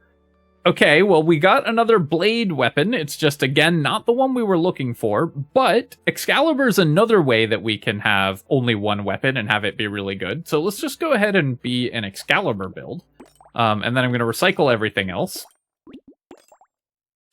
Okay, well, we got another blade weapon. It's just, again, not the one we were looking for, but Excalibur is another way that we can have only one weapon and have it be really good. So let's just go ahead and be an Excalibur build. And then I'm going to recycle everything else.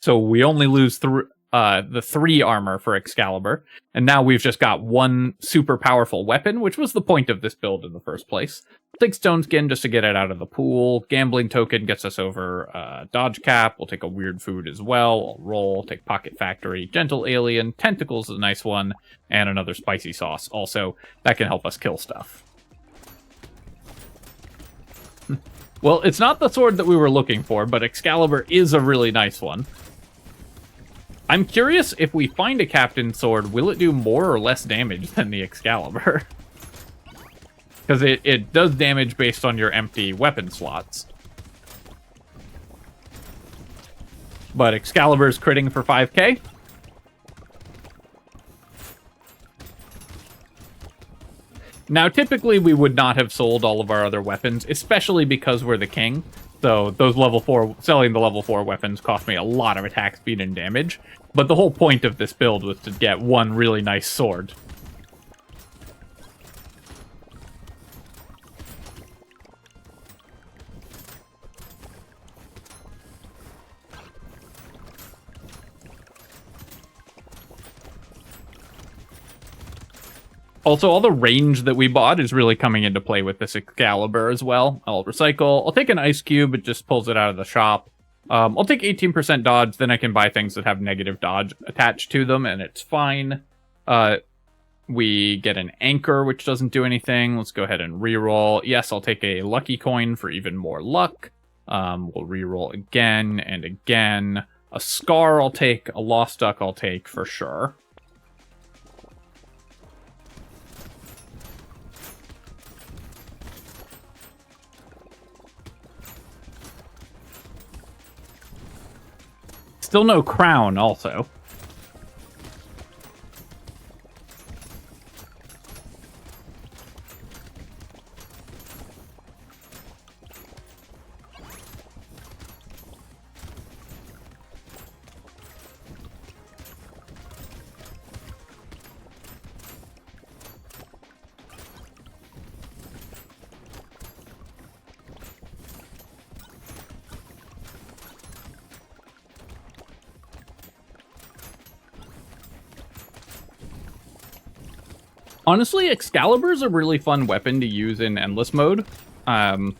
So we only lose the 3 armor for Excalibur, and now we've just got 1 super powerful weapon, which was the point of this build in the first place. Take Stone Skin just to get it out of the pool. Gambling Token gets us over Dodge Cap. We'll take a Weird Food as well. I'll roll, take Pocket Factory, Gentle Alien, Tentacles is a nice one, and another Spicy Sauce. Also, that can help us kill stuff. Well, it's not the sword that we were looking for, but Excalibur is a really nice one. I'm curious, if we find a Captain Sword, will it do more or less damage than the Excalibur? Because it does damage based on your empty weapon slots. But Excalibur's critting for 5k. Now, typically, we would not have sold all of our other weapons, especially because we're the king. So those selling the level 4 weapons cost me a lot of attack speed and damage. But the whole point of this build was to get 1 really nice sword. Also, all the range that we bought is really coming into play with this Excalibur as well. I'll recycle. I'll take an Ice Cube. It just pulls it out of the shop. I'll take 18% dodge. Then I can buy things that have negative dodge attached to them, and it's fine. We get an Anchor, which doesn't do anything. Let's go ahead and reroll. Yes, I'll take a Lucky Coin for even more luck. We'll reroll again and again. A Scar I'll take. A Lost Duck I'll take for sure. Still no crown, also. Honestly, Excalibur is a really fun weapon to use in Endless Mode. I'm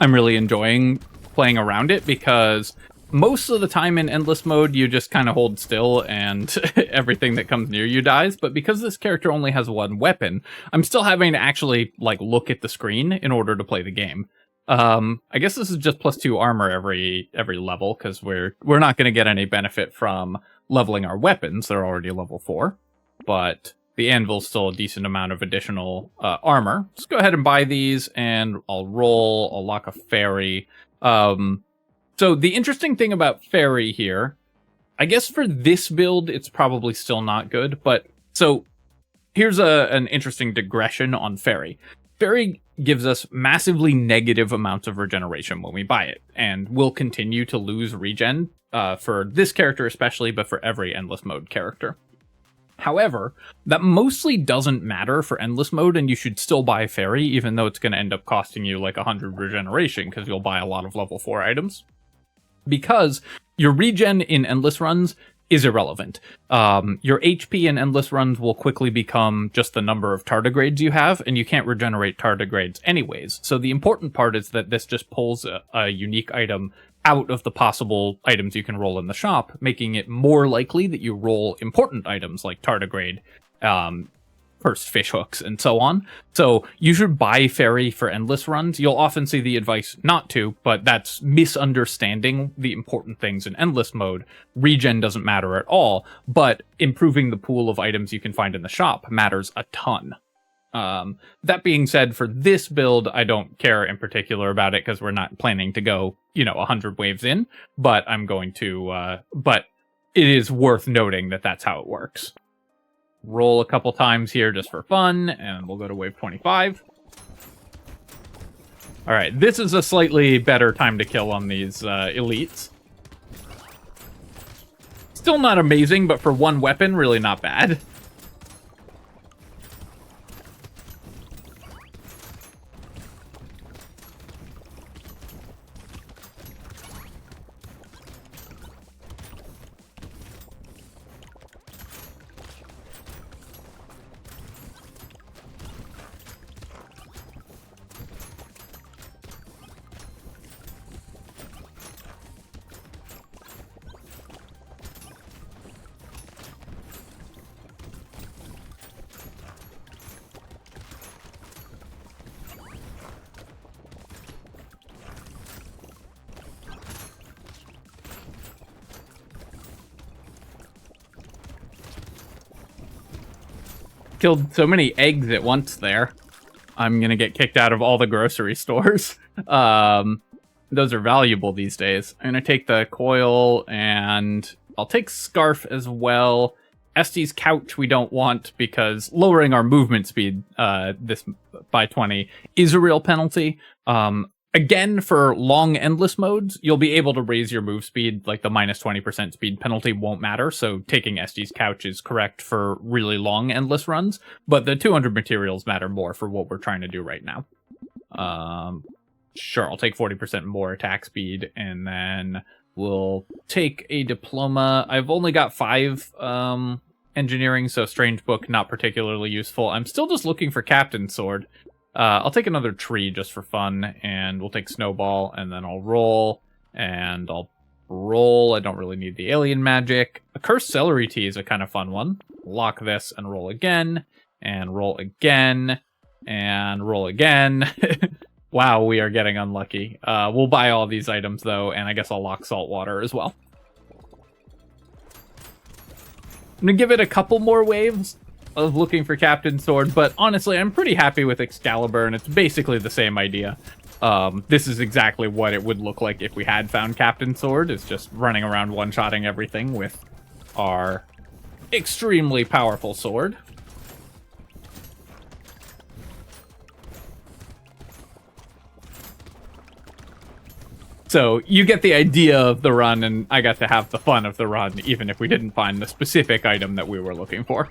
really enjoying playing around it because most of the time in Endless Mode, you just kind of hold still and everything that comes near you dies. But because this character only has 1 weapon, I'm still having to actually look at the screen in order to play the game. I guess this is just +2 armor every level because we're not going to get any benefit from leveling our weapons. They're already level 4, but the anvil's still a decent amount of additional armor. Let's go ahead and buy these, and I'll roll. I'll lock a fairy. So the interesting thing about fairy here, I guess for this build, it's probably still not good. But so here's an interesting digression on fairy. Fairy gives us massively negative amounts of regeneration when we buy it, and we'll continue to lose regen for this character especially, but for every Endless Mode character. However, that mostly doesn't matter for Endless Mode, and you should still buy Fairy, even though it's going to end up costing you 100 regeneration, because you'll buy a lot of level 4 items. Because your regen in Endless runs is irrelevant. Your HP in Endless runs will quickly become just the number of tardigrades you have, and you can't regenerate tardigrades anyways. So the important part is that this just pulls a unique item out of the possible items you can roll in the shop, making it more likely that you roll important items like tardigrade, cursed fish hooks, and so on. So you should buy Fairy for Endless runs. You'll often see the advice not to, but that's misunderstanding the important things in Endless Mode. Regen doesn't matter at all, but improving the pool of items you can find in the shop matters a ton. That being said, for this build, I don't care in particular about it because we're not planning to go, 100 waves in, but I'm going to, but it is worth noting that that's how it works. Roll a couple times here just for fun, and we'll go to wave 25. All right, this is a slightly better time to kill on these elites. Still not amazing, but for 1 weapon, really not bad. Killed so many eggs at once there. I'm gonna get kicked out of all the grocery stores. Those are valuable these days. I'm gonna take the coil, and I'll take Scarf as well. Estes Couch we don't want, because lowering our movement speed this by 20 is a real penalty. Again, for long endless modes, you'll be able to raise your move speed, like the minus 20% speed penalty won't matter, so taking Estes Couch is correct for really long endless runs, but the 200 materials matter more for what we're trying to do right now. Sure, I'll take 40% more attack speed, and then we'll take a diploma. I've only got 5 engineering, so Strange Book, not particularly useful. I'm still just looking for Captain's Sword. I'll take another tree just for fun, and we'll take Snowball, and then I'll roll, and I'll roll. I don't really need the alien magic. A Cursed Celery Tea is a kind of fun one. Lock this and roll again, and roll again, and roll again. Wow, we are getting unlucky. We'll buy all these items, though, and I guess I'll lock Saltwater as well. I'm going to give it a couple more waves of looking for Captain's Sword, but honestly, I'm pretty happy with Excalibur, and it's basically the same idea. This is exactly what it would look like if we had found Captain's Sword. It's just running around one-shotting everything with our extremely powerful sword. So you get the idea of the run, and I got to have the fun of the run, even if we didn't find the specific item that we were looking for.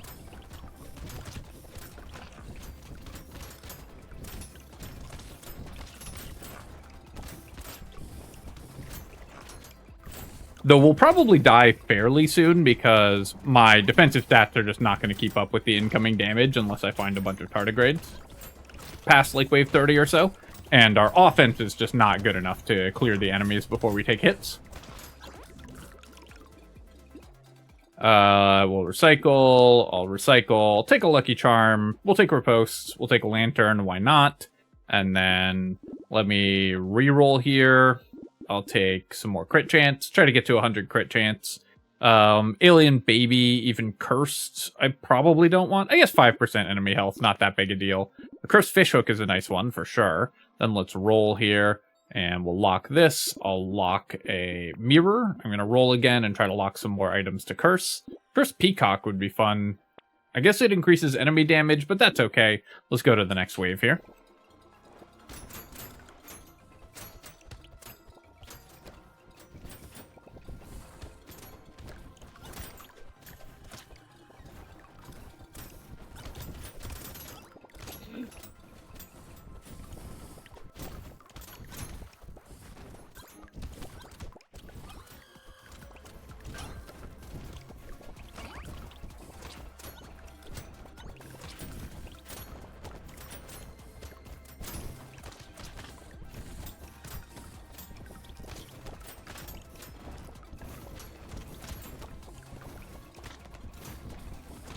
Though we'll probably die fairly soon, because my defensive stats are just not going to keep up with the incoming damage unless I find a bunch of tardigrades past like wave 30 or so. And our offense is just not good enough to clear the enemies before we take hits. We'll recycle. I'll recycle. I'll take a Lucky Charm. We'll take Riposte. We'll take a Lantern. Why not? And then let me re-roll here. I'll take some more crit chance. Try to get to 100 crit chance. Alien Baby, even Cursed, I probably don't want. I guess 5% enemy health, not that big a deal. The Cursed Fishhook is a nice one, for sure. Then let's roll here, and we'll lock this. I'll lock a Mirror. I'm going to roll again and try to lock some more items to Curse. Cursed Peacock would be fun. I guess it increases enemy damage, but that's okay. Let's go to the next wave here.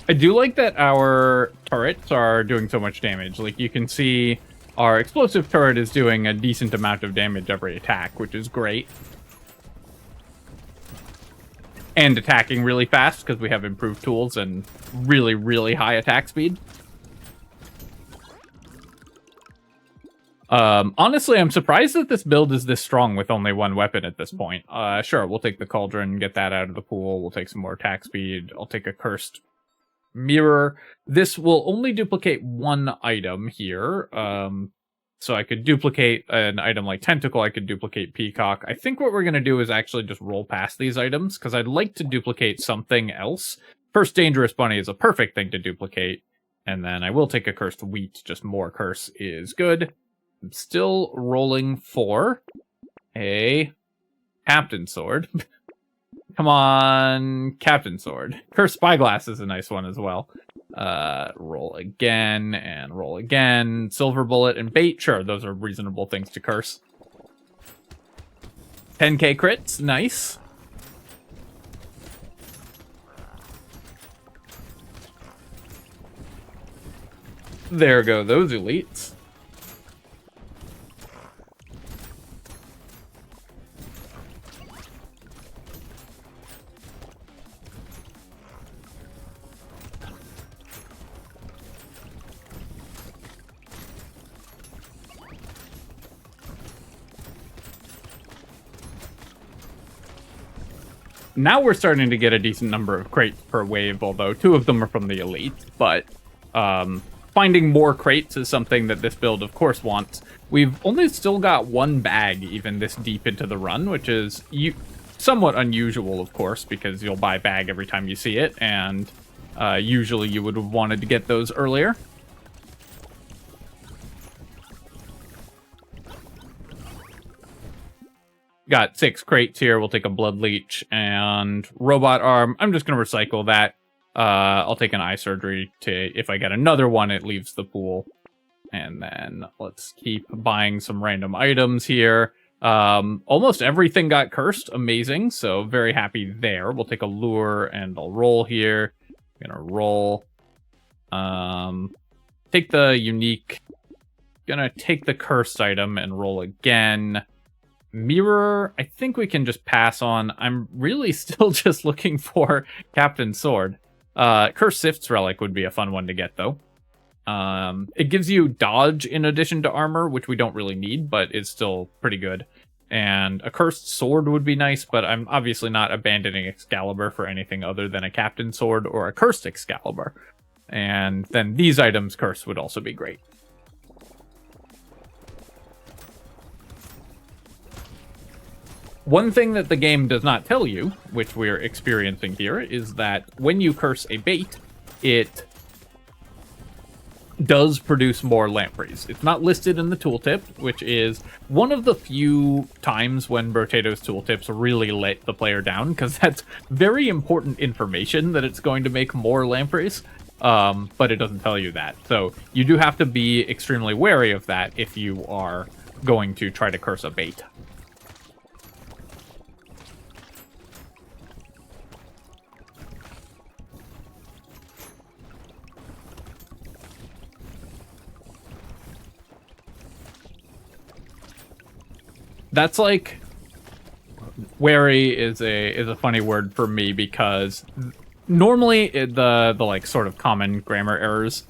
I do like that our turrets are doing so much damage. Like, you can see our explosive turret is doing a decent amount of damage every attack, which is great. And attacking really fast, because we have improved tools and really, really high attack speed. Honestly, I'm surprised that this build is this strong with only one weapon at this point. Sure, we'll take the Cauldron, get that out of the pool. We'll take some more attack speed. I'll take a Cursed Mirror. This will only duplicate one item here. So I could duplicate an item like Tentacle. I could duplicate Peacock. I think what we're going to do is actually just roll past these items, because I'd like to duplicate something else. First Dangerous Bunny is a perfect thing to duplicate. And then I will take a Cursed Wheat. Just more curse is good. I'm still rolling for a Captain's Sword. Come on, Captain's Sword. Cursed Spyglass is a nice one as well. Roll again, and roll again. Silver Bullet and Bait, sure, those are reasonable things to curse. 10k crits, nice. There go those elites. Now we're starting to get a decent number of crates per wave, although 2 of them are from the elite, but finding more crates is something that this build, of course, wants. We've only still got 1 bag even this deep into the run, which is somewhat unusual, of course, because you'll buy a bag every time you see it, and usually you would have wanted to get those earlier. Got 6 crates here. We'll take a blood leech and robot arm. I'm just going to recycle that. I'll take an eye surgery if I get another one, it leaves the pool. And then let's keep buying some random items here. Almost everything got cursed. Amazing. So very happy there. We'll take a lure and I'll roll here. I'm going to roll. Take the unique. Gonna take the cursed item and roll again. Mirror, I think we can just pass on. I'm really still just looking for Captain Sword. Cursed Sift's Relic would be a fun one to get, though. It gives you dodge in addition to armor, which we don't really need, but it's still pretty good. And a Cursed Sword would be nice, but I'm obviously not abandoning Excalibur for anything other than a Captain Sword or a Cursed Excalibur. And then these items, Cursed, would also be great. One thing that the game does not tell you, which we're experiencing here, is that when you curse a bait, it does produce more lampreys. It's not listed in the tooltip, which is one of the few times when Brotato's tooltips really let the player down, because that's very important information that it's going to make more lampreys, but it doesn't tell you that. So you do have to be extremely wary of that if you are going to try to curse a bait. That's like, wary is a funny word for me because normally the like sort of common grammar errors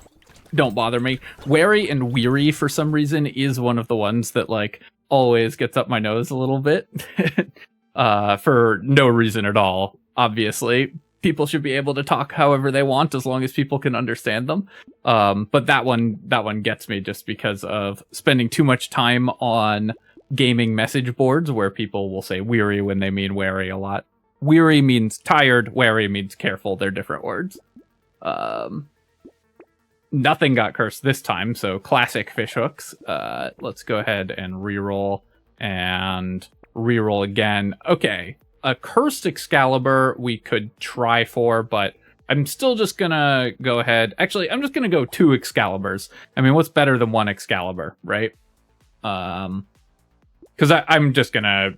don't bother me. Wary and weary for some reason is one of the ones that like always gets up my nose a little bit for no reason at all. Obviously, people should be able to talk however they want as long as people can understand them. But that one gets me just because of spending too much time on gaming message boards where people will say weary when they mean wary a lot. Weary means tired, wary means careful. They're different words. Nothing got cursed this time, so classic fishhooks. Let's go ahead and reroll and reroll again. Okay, a cursed Excalibur we could try for, but I'm still just gonna go ahead. Actually, I'm just gonna go 2 Excaliburs. I mean, what's better than 1 Excalibur, right? Because I'm just going to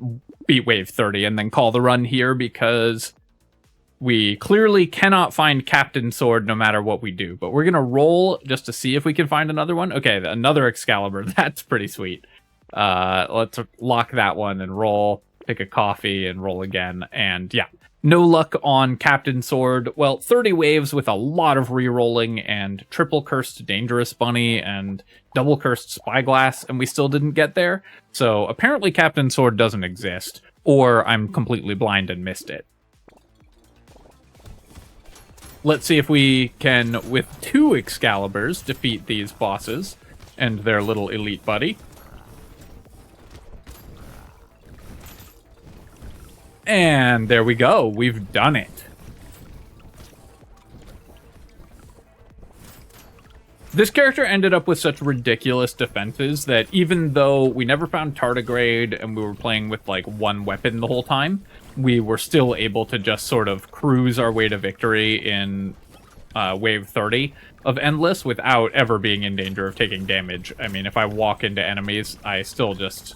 beat wave 30 and then call the run here because we clearly cannot find Captain Sword no matter what we do. But we're going to roll just to see if we can find another one. Okay, another Excalibur. That's pretty sweet. Let's lock that one and roll. Pick a coffee and roll again. And yeah, no luck on Captain Sword. Well, 30 waves with a lot of re-rolling and triple cursed Dangerous Bunny and double cursed Spyglass, and we still didn't get there. So apparently Captain Sword doesn't exist, or I'm completely blind and missed it. Let's see if we can, with 2 Excaliburs, defeat these bosses and their little elite buddy. And there we go. We've done it. This character ended up with such ridiculous defenses that even though we never found tardigrade and we were playing with like 1 weapon the whole time, we were still able to just sort of cruise our way to victory in wave 30 of Endless without ever being in danger of taking damage. I mean, if I walk into enemies, I still just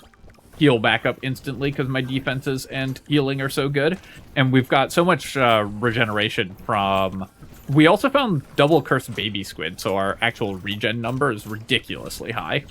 heal back up instantly because my defenses and healing are so good. And we've got so much regeneration from... We also found double cursed baby squid, so our actual regen number is ridiculously high.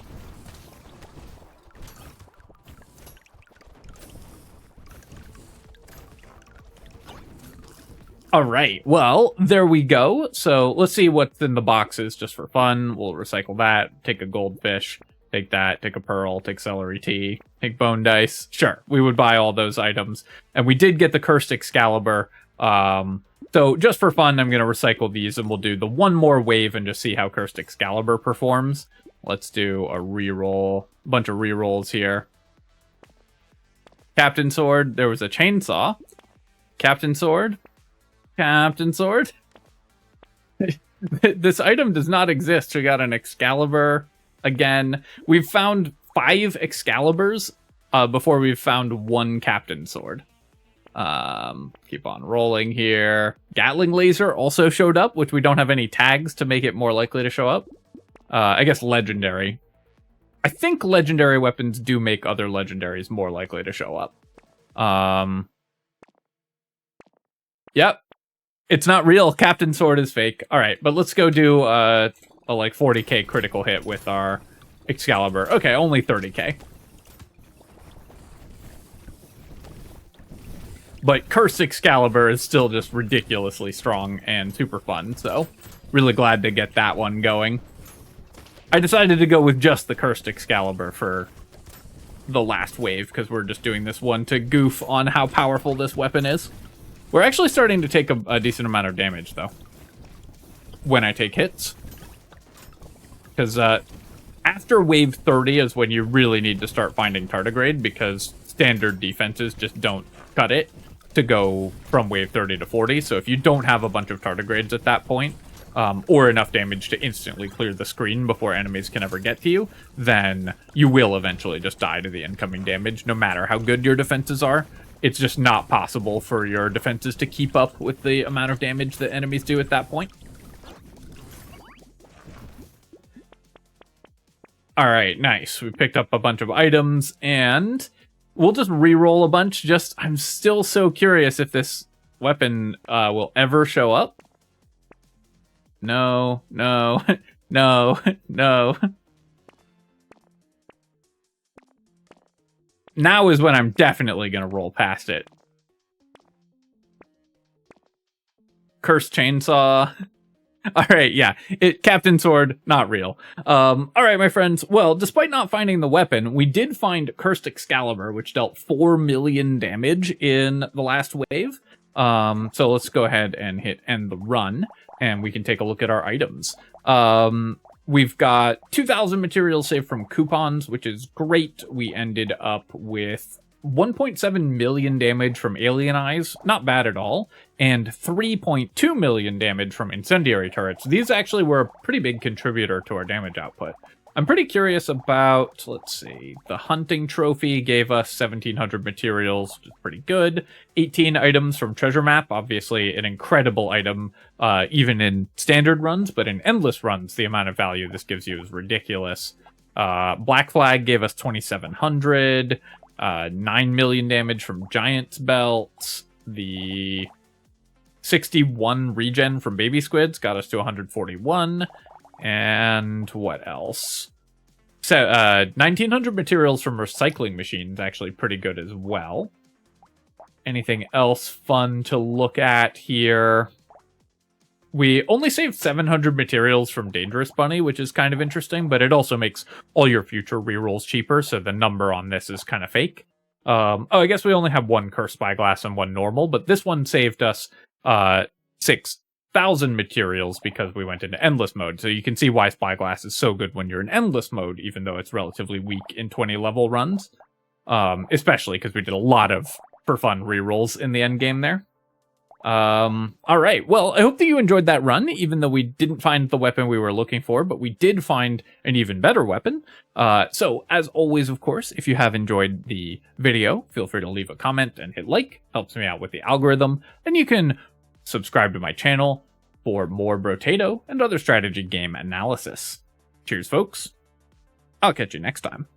All right, well, there we go. So let's see what's in the boxes just for fun. We'll recycle that, take a goldfish. Take that, take a pearl, take celery tea, take bone dice. Sure, we would buy all those items. And we did get the cursed Excalibur. So just for fun, I'm going to recycle these and we'll do the one more wave and just see how cursed Excalibur performs. Let's do a reroll, a bunch of rerolls here. Captain Sword, there was a chainsaw. Captain Sword, Captain Sword. This item does not exist. We got an Excalibur. Again, we've found 5 Excaliburs before we've found 1 Captain Sword. Keep on rolling here. Gatling Laser also showed up, which we don't have any tags to make it more likely to show up. I guess Legendary. I think Legendary weapons do make other Legendaries more likely to show up. Yep. It's not real. Captain Sword is fake. Alright, but let's go do a like 40k critical hit with our Excalibur. Okay, only 30k. But Cursed Excalibur is still just ridiculously strong and super fun, so really glad to get that one going. I decided to go with just the Cursed Excalibur for the last wave, because we're just doing this one to goof on how powerful this weapon is. We're actually starting to take a decent amount of damage, though, when I take hits. Because after wave 30 is when you really need to start finding tardigrade, because standard defenses just don't cut it to go from wave 30 to 40. So if you don't have a bunch of tardigrades at that point, or enough damage to instantly clear the screen before enemies can ever get to you, then you will eventually just die to the incoming damage, no matter how good your defenses are. It's just not possible for your defenses to keep up with the amount of damage that enemies do at that point. Alright, nice. We picked up a bunch of items, and we'll just re-roll a bunch. I'm still so curious if this weapon will ever show up. No, no, no, no. Now is when I'm definitely going to roll past it. Cursed Chainsaw. Alright, yeah. Captain Sword, not real. Alright, my friends. Well, despite not finding the weapon, we did find Cursed Excalibur, which dealt 4 million damage in the last wave. So let's go ahead and hit end the run, and we can take a look at our items. We've got 2,000 materials saved from coupons, which is great. We ended up with 1.7 million damage from alien eyes, not bad at all, and 3.2 million damage from incendiary turrets. These actually were a pretty big contributor to our damage output. I'm pretty curious about, let's see, the hunting trophy gave us 1,700 materials, which is pretty good. 18 items from treasure map, obviously an incredible item, even in standard runs, but in endless runs, the amount of value this gives you is ridiculous. Black flag gave us 2,700, 9 million damage from giant's belt. The 61 regen from baby squids got us to 141. And what else? So, 1,900 materials from recycling machines, actually pretty good as well. Anything else fun to look at here? We only saved 700 materials from Dangerous Bunny, which is kind of interesting, but it also makes all your future rerolls cheaper, so the number on this is kind of fake. Oh, I guess we only have 1 Cursed Spyglass and 1 normal, but this one saved us 6,000 materials because we went into endless mode. So you can see why Spyglass is so good when you're in endless mode, even though it's relatively weak in 20 level runs. Especially because we did a lot of for fun rerolls in the end game there. Alright, well, I hope that you enjoyed that run, even though we didn't find the weapon we were looking for, but we did find an even better weapon. So, as always, of course, if you have enjoyed the video, feel free to leave a comment and hit like. Helps me out with the algorithm. And you can subscribe to my channel for more Brotato and other strategy game analysis. Cheers, folks. I'll catch you next time.